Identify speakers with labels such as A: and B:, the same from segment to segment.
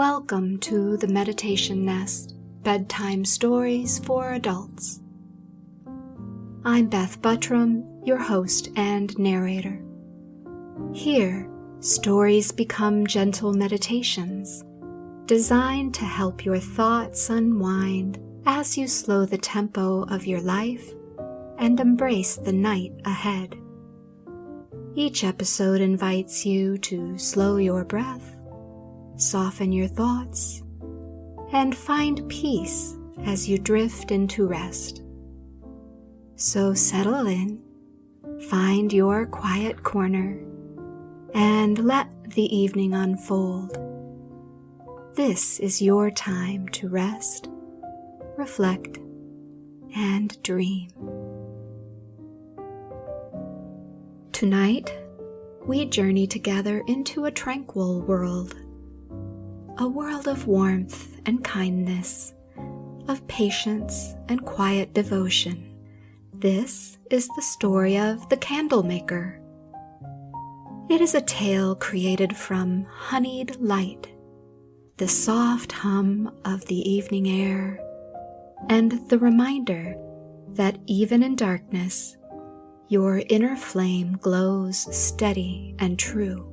A: Welcome to the Meditation Nest, Bedtime Stories for Adults. I'm Beth Buttram, your host and narrator. Here, stories become gentle meditations, designed to help your thoughts unwind as you slow the tempo of your life and embrace the night ahead. Each episode invites you to slow your breath, soften your thoughts, and find peace as you drift into rest. So settle in, find your quiet corner, and let the evening unfold. This is your time to rest, reflect, and dream. Tonight, we journey together into a tranquil world. A world of warmth and kindness, of patience and quiet devotion. This is the story of the Candlemaker. It is a tale created from honeyed light, the soft hum of the evening air, and the reminder that even in darkness, your inner flame glows steady and true.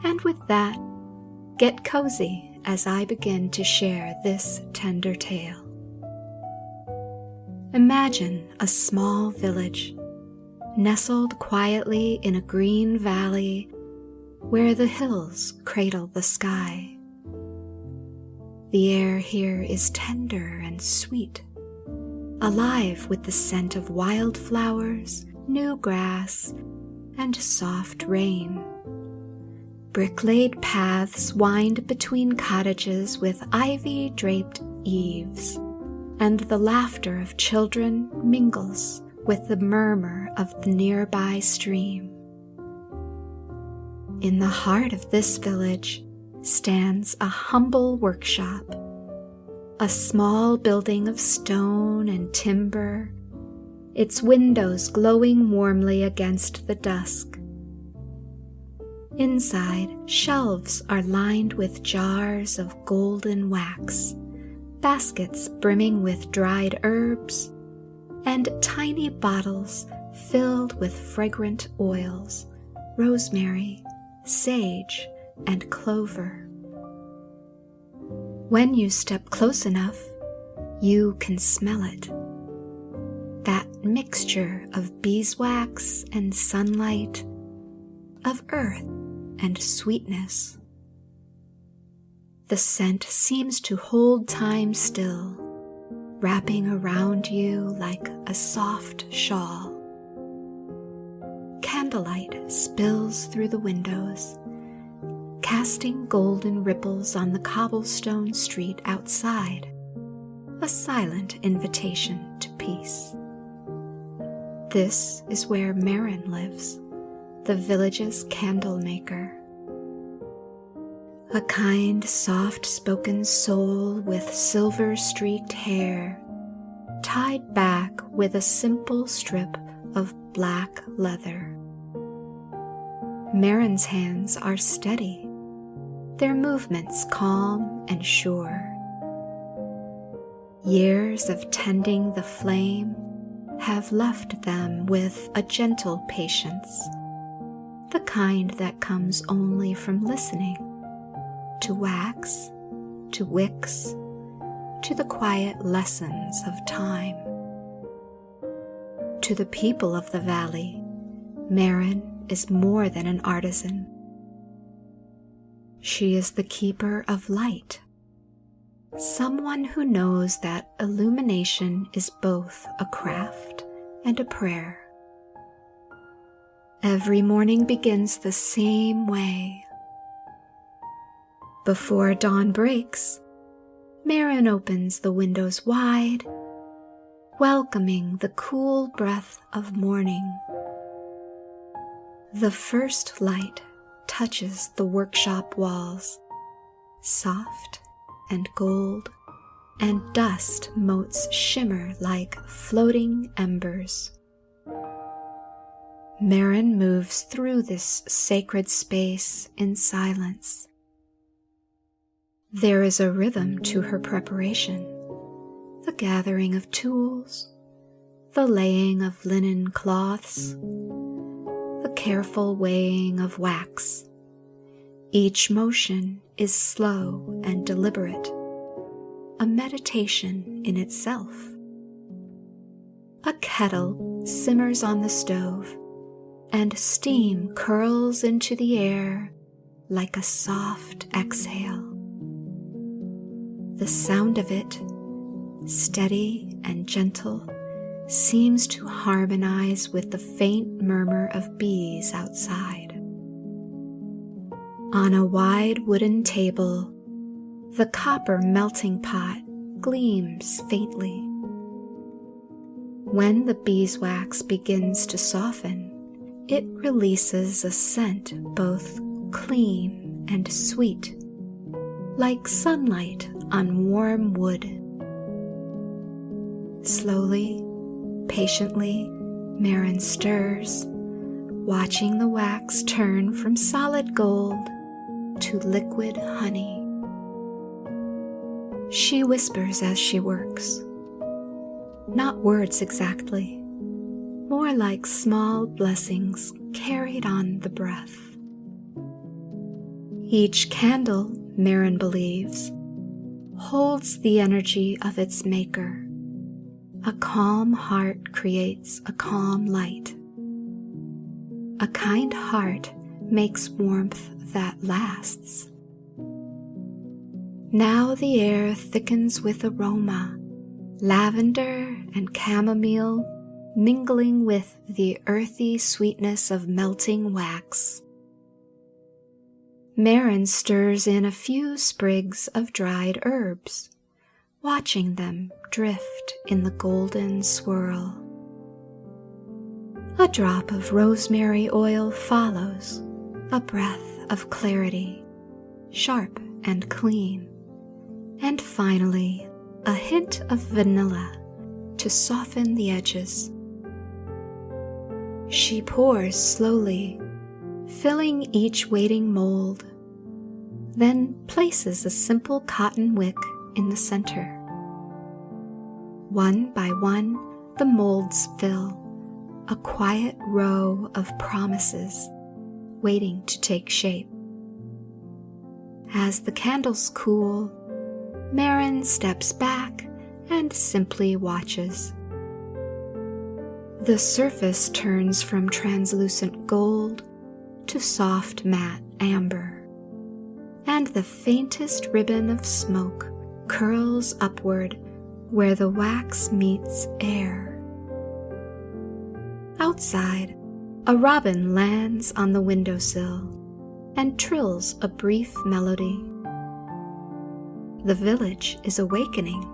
A: And with that, get cozy as I begin to share this tender tale. Imagine a small village, nestled quietly in a green valley where the hills cradle the sky. The air here is tender and sweet, alive with the scent of wildflowers, new grass, and soft rain. Brick-laid paths wind between cottages with ivy-draped eaves, and the laughter of children mingles with the murmur of the nearby stream. In the heart of this village stands a humble workshop, a small building of stone and timber, its windows glowing warmly against the dusk. Inside, shelves are lined with jars of golden wax, baskets brimming with dried herbs, and tiny bottles filled with fragrant oils, rosemary, sage, and clover. When you step close enough, you can smell it. That mixture of beeswax and sunlight, of earth and sweetness. The scent seems to hold time still, wrapping around you like a soft shawl. Candlelight spills through the windows, casting golden ripples on the cobblestone street outside, a silent invitation to peace. This is where Marin lives, the village's candlemaker. A kind, soft-spoken soul with silver-streaked hair, tied back with a simple strip of black leather. Marin's hands are steady, their movements calm and sure. Years of tending the flame have left them with a gentle patience, the kind that comes only from listening to wax, to wicks, to the quiet lessons of time. To the people of the valley, Marin is more than an artisan. She is the keeper of light, someone who knows that illumination is both a craft and a prayer. Every morning begins the same way. Before dawn breaks, Marin opens the windows wide, welcoming the cool breath of morning. The first light touches the workshop walls, soft and gold, and dust motes shimmer like floating embers. Marin moves through this sacred space in silence. There is a rhythm to her preparation, the gathering of tools, the laying of linen cloths, the careful weighing of wax. Each motion is slow and deliberate, a meditation in itself. A kettle simmers on the stove, and steam curls into the air like a soft exhale. The sound of it, steady and gentle, seems to harmonize with the faint murmur of bees outside. On a wide wooden table, the copper melting pot gleams faintly. When the beeswax begins to soften, it releases a scent both clean and sweet, like sunlight on warm wood. Slowly, patiently, Marin stirs, watching the wax turn from solid gold to liquid honey. She whispers as she works, not words exactly, more like small blessings carried on the breath. Each candle, Marin believes, holds the energy of its maker. A calm heart creates a calm light. A kind heart makes warmth that lasts. Now the air thickens with aroma, lavender and chamomile mingling with the earthy sweetness of melting wax. Marin stirs in a few sprigs of dried herbs, watching them drift in the golden swirl. A drop of rosemary oil follows, a breath of clarity, sharp and clean, and finally a hint of vanilla to soften the edges. She pours slowly, filling each waiting mold, then places a simple cotton wick in the center. One by one, the molds fill, a quiet row of promises waiting to take shape. As the candles cool, Marin steps back and simply watches. The surface turns from translucent gold to soft matte amber, and the faintest ribbon of smoke curls upward where the wax meets air. Outside, a robin lands on the windowsill and trills a brief melody. The village is awakening.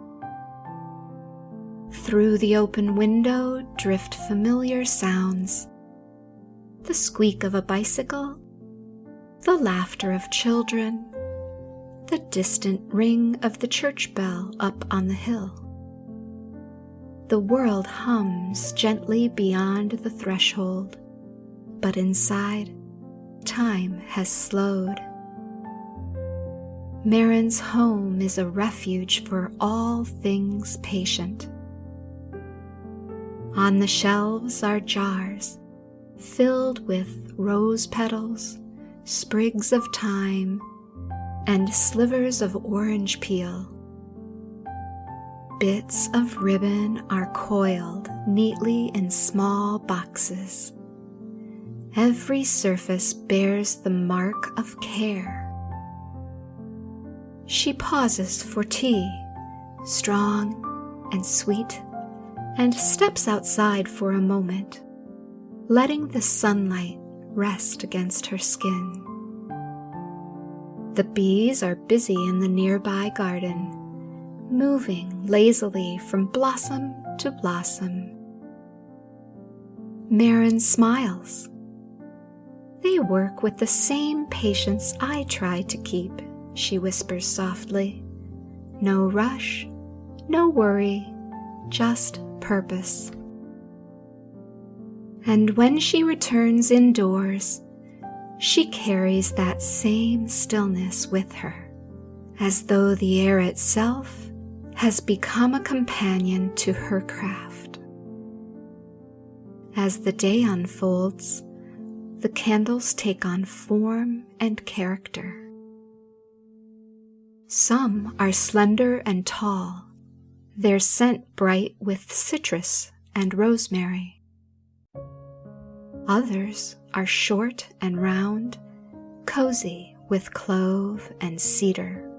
A: Through the open window drift familiar sounds: the squeak of a bicycle, the laughter of children, the distant ring of the church bell up on the hill. The world hums gently beyond the threshold, but inside, time has slowed. Marin's home is a refuge for all things patient. On the shelves are jars filled with rose petals, sprigs of thyme, and slivers of orange peel. Bits of ribbon are coiled neatly in small boxes. Every surface bears the mark of care. She pauses for tea, strong and sweet, and steps outside for a moment, letting the sunlight rest against her skin. The bees are busy in the nearby garden, moving lazily from blossom to blossom. Marin smiles. They work with the same patience I try to keep, she whispers softly. No rush, no worry, just purpose. And when she returns indoors, she carries that same stillness with her as though the air itself has become a companion to her craft. As the day unfolds, the candles take on form and character. Some are slender and tall, their scent bright with citrus and rosemary. Others are short and round, cozy with clove and cedar.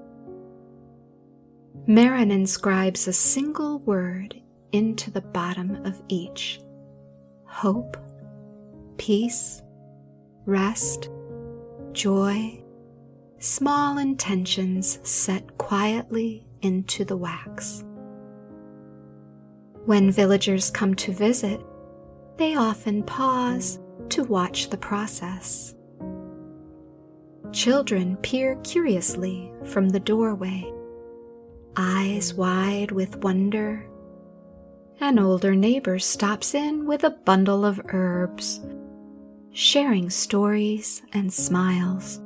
A: Marin inscribes a single word into the bottom of each: hope, peace, rest, joy, small intentions set quietly into the wax. When villagers come to visit, they often pause to watch the process. Children peer curiously from the doorway, eyes wide with wonder. An older neighbor stops in with a bundle of herbs, sharing stories and smiles.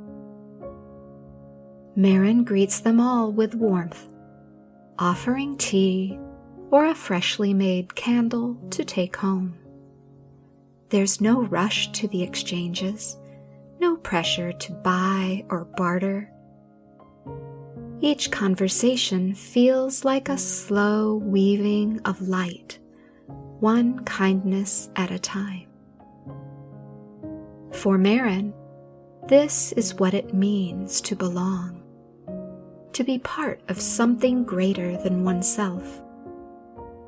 A: Marin greets them all with warmth, offering tea or a freshly made candle to take home. There's no rush to the exchanges, no pressure to buy or barter. Each conversation feels like a slow weaving of light, one kindness at a time. For Marin, this is what it means to belong, to be part of something greater than oneself,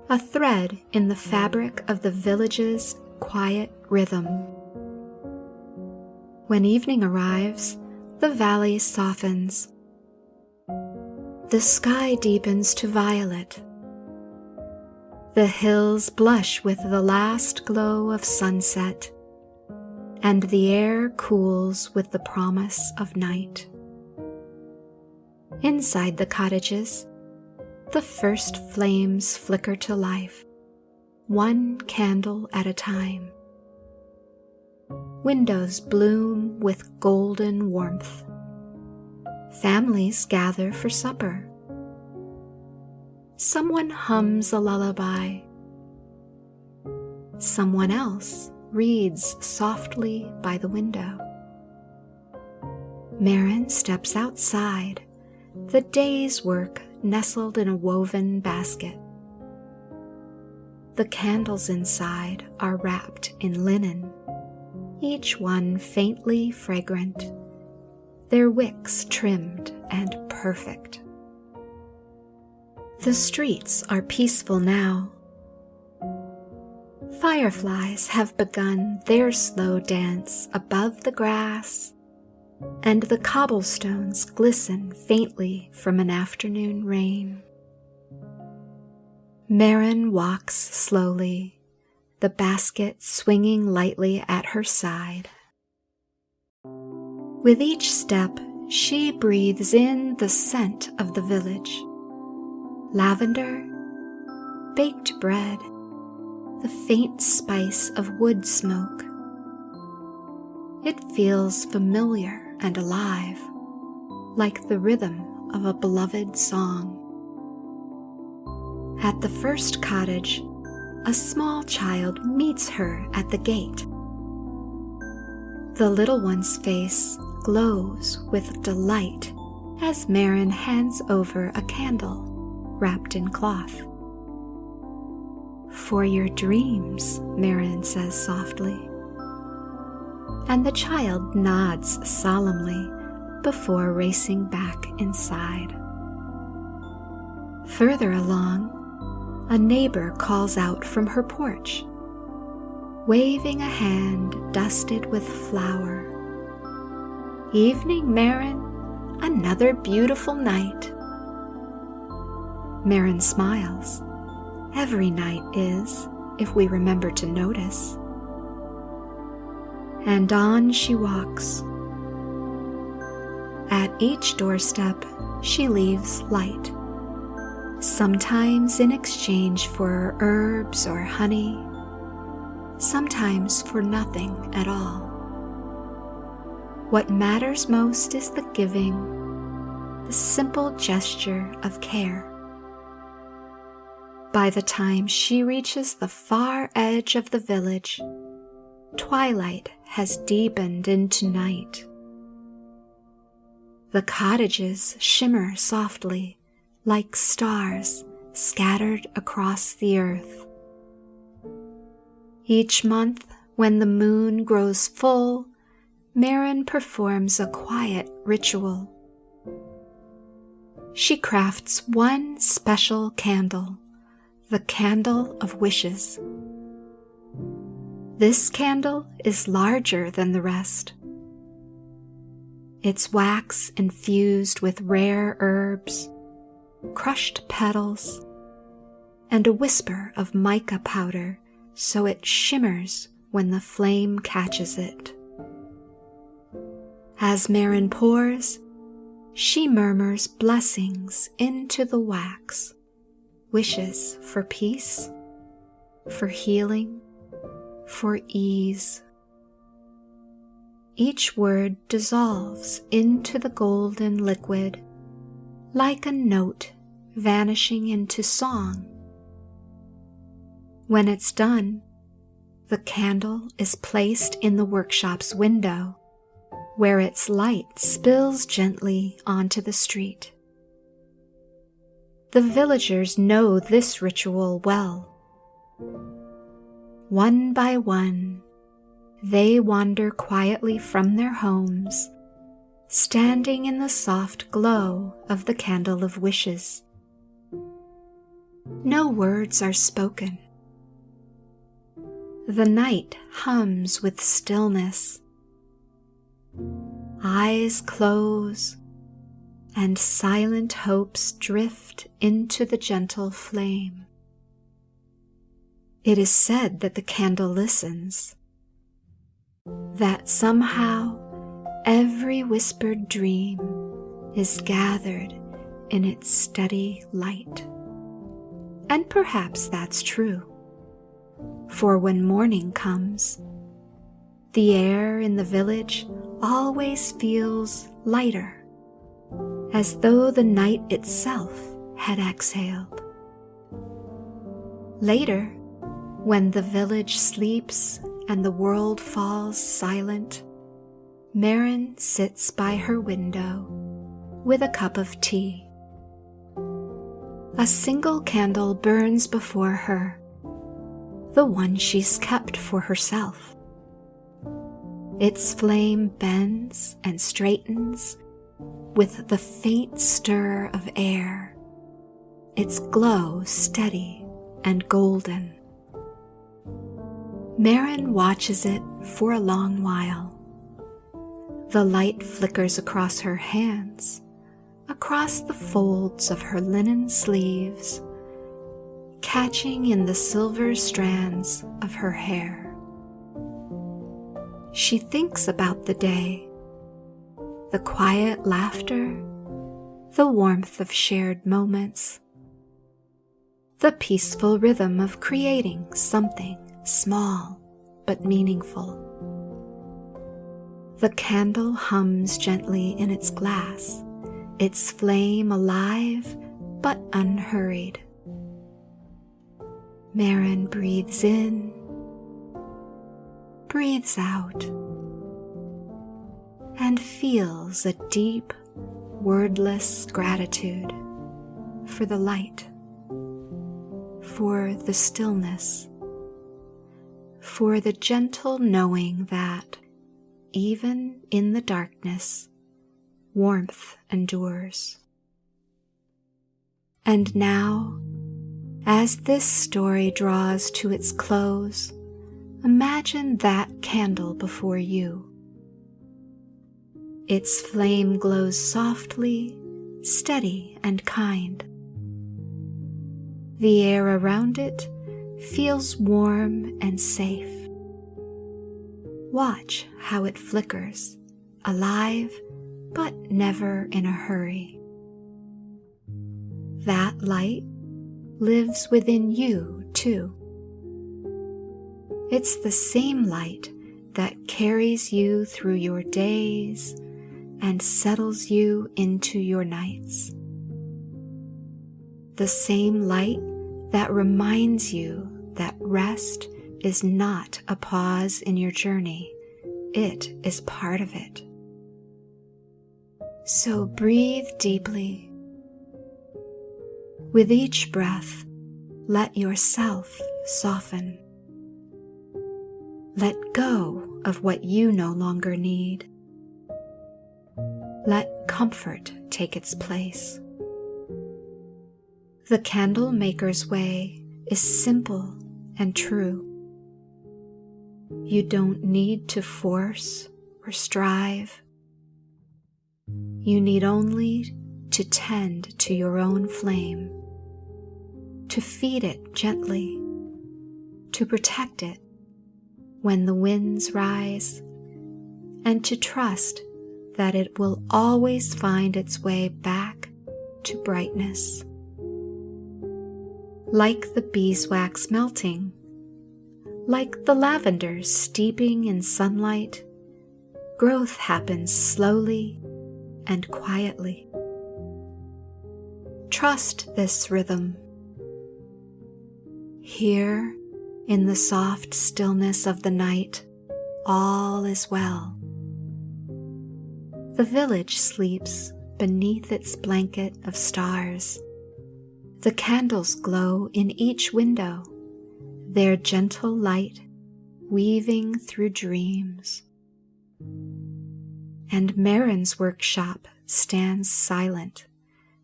A: a thread in the fabric of the village's quiet rhythm. When evening arrives, the valley softens. The sky deepens to violet. The hills blush with the last glow of sunset, and the air cools with the promise of night. Inside the cottages, the first flames flicker to life, one candle at a time. Windows bloom with golden warmth. Families gather for supper. Someone hums a lullaby. Someone else reads softly by the window. Marin steps outside, the day's work nestled in a woven basket. The candles inside are wrapped in linen, each one faintly fragrant, their wicks trimmed and perfect. The streets are peaceful now. Fireflies have begun their slow dance above the grass, and the cobblestones glisten faintly from an afternoon rain. Marin walks slowly, the basket swinging lightly at her side. With each step, she breathes in the scent of the village: lavender, baked bread, the faint spice of wood smoke. It feels familiar and alive, like the rhythm of a beloved song. At the first cottage, a small child meets her at the gate. The little one's face glows with delight as Marin hands over a candle wrapped in cloth. "For your dreams," Marin says softly. And the child nods solemnly before racing back inside. Further along, a neighbor calls out from her porch, waving a hand dusted with flour. "Evening, Marin, another beautiful night." Marin smiles. Every night is, if we remember to notice. And on she walks. At each doorstep, she leaves light, sometimes in exchange for herbs or honey, sometimes for nothing at all. What matters most is the giving, a simple gesture of care. By the time she reaches the far edge of the village, twilight has deepened into night. The cottages shimmer softly like stars scattered across the earth. Each month, when the moon grows full, Marin performs a quiet ritual. She crafts one special candle, the candle of wishes. This candle is larger than the rest. Its wax infused with rare herbs, crushed petals, and a whisper of mica powder so it shimmers when the flame catches it. As Marin pours, she murmurs blessings into the wax, wishes for peace, for healing, for ease. Each word dissolves into the golden liquid, like a note vanishing into song. When it's done, the candle is placed in the workshop's window, where its light spills gently onto the street. The villagers know this ritual well. One by one, they wander quietly from their homes, standing in the soft glow of the candle of wishes. No words are spoken. The night hums with stillness. Eyes close, and silent hopes drift into the gentle flame. It is said that the candle listens, that somehow every whispered dream is gathered in its steady light. And perhaps that's true, for when morning comes, the air in the village always feels lighter, as though the night itself had exhaled. Later, when the village sleeps and the world falls silent, Marin sits by her window with a cup of tea. A single candle burns before her, the one she's kept for herself. Its flame bends and straightens with the faint stir of air, its glow steady and golden. Marin watches it for a long while. The light flickers across her hands, across the folds of her linen sleeves, catching in the silver strands of her hair. She thinks about the day, the quiet laughter, the warmth of shared moments, the peaceful rhythm of creating something small but meaningful. The candle hums gently in its glass, its flame alive but unhurried. Marin breathes in, breathes out, and feels a deep, wordless gratitude for the light, for the stillness, for the gentle knowing that, even in the darkness, warmth endures. And now, as this story draws to its close, imagine that candle before you. Its flame glows softly, steady, and kind. The air around it feels warm and safe. Watch how it flickers, alive but never in a hurry. That light lives within you too. It's the same light that carries you through your days and settles you into your nights. The same light that reminds you that rest is not a pause in your journey, it is part of it. So breathe deeply. With each breath, let yourself soften. Let go of what you no longer need. Let comfort take its place. The candle maker's way is simple and true. You don't need to force or strive. You need only to tend to your own flame, to feed it gently, to protect it when the winds rise, and to trust that it will always find its way back to brightness. Like the beeswax melting, like the lavender steeping in sunlight, growth happens slowly and quietly. Trust this rhythm. Here, in the soft stillness of the night, all is well. The village sleeps beneath its blanket of stars. The candles glow in each window, their gentle light weaving through dreams. And Marin's workshop stands silent,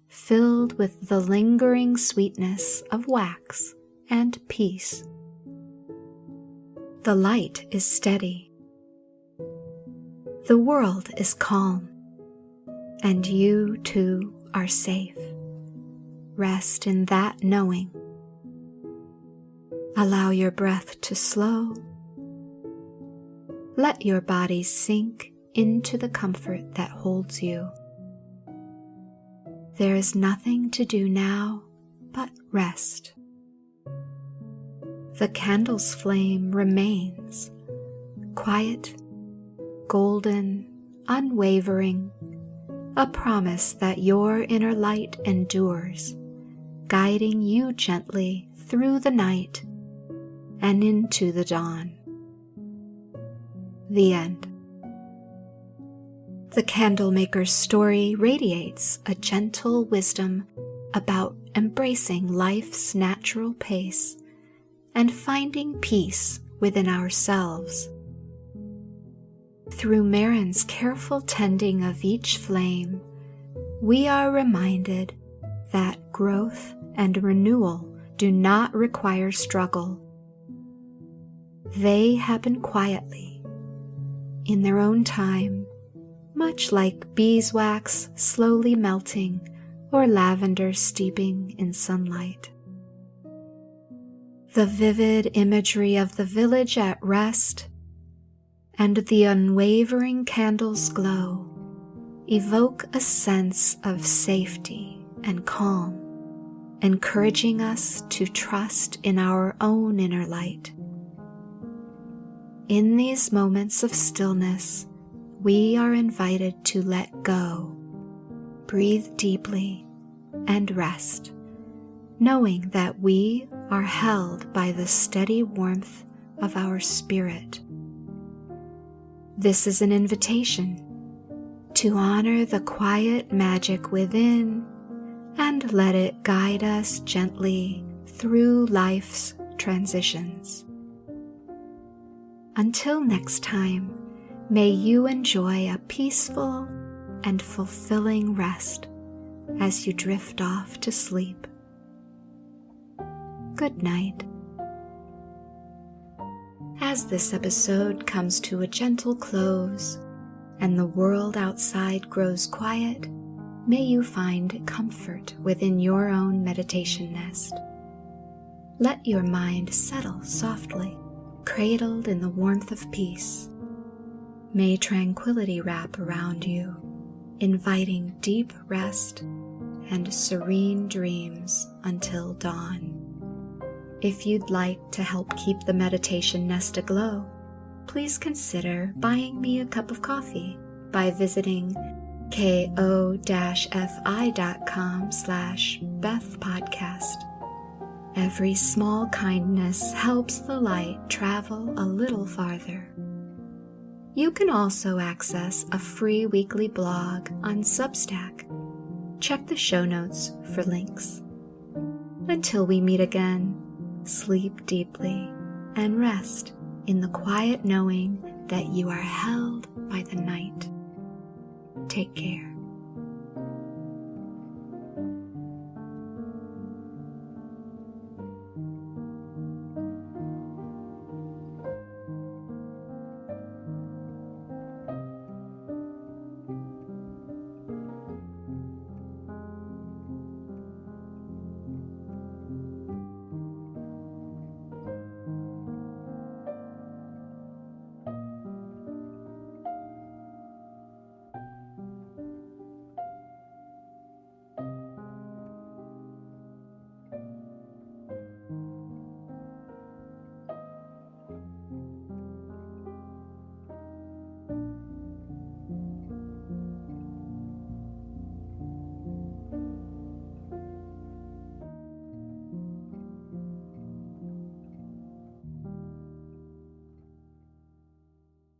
A: filled with the lingering sweetness of wax and peace. The light is steady. The world is calm, and you too are safe. Rest in that knowing. Allow your breath to slow. Let your body sink into the comfort that holds you. There is nothing to do now but rest. The candle's flame remains, quiet, golden, unwavering, a promise that your inner light endures, guiding you gently through the night and into the dawn. The end. The candlemaker's story radiates a gentle wisdom about embracing life's natural pace and finding peace within ourselves. Through Marin's careful tending of each flame, we are reminded that growth and renewal do not require struggle. They happen quietly, in their own time, much like beeswax slowly melting or lavender steeping in sunlight. The vivid imagery of the village at rest and the unwavering candle's glow evoke a sense of safety and calm, encouraging us to trust in our own inner light. In these moments of stillness, we are invited to let go, breathe deeply, and rest, knowing that we are held by the steady warmth of our spirit. This is an invitation to honor the quiet magic within and let it guide us gently through life's transitions. Until next time, may you enjoy a peaceful and fulfilling rest as you drift off to sleep. Good night. As this episode comes to a gentle close and the world outside grows quiet, may you find comfort within your own meditation nest. Let your mind settle softly, cradled in the warmth of peace. May tranquility wrap around you, inviting deep rest and serene dreams until dawn. If you'd like to help keep the meditation nest aglow, please consider buying me a cup of coffee by visiting ko-fi.com/BethPodcast. Every small kindness helps the light travel a little farther. You can also access a free weekly blog on Substack. Check the show notes for links. Until we meet again, sleep deeply and rest in the quiet knowing that you are held by the night. Take care.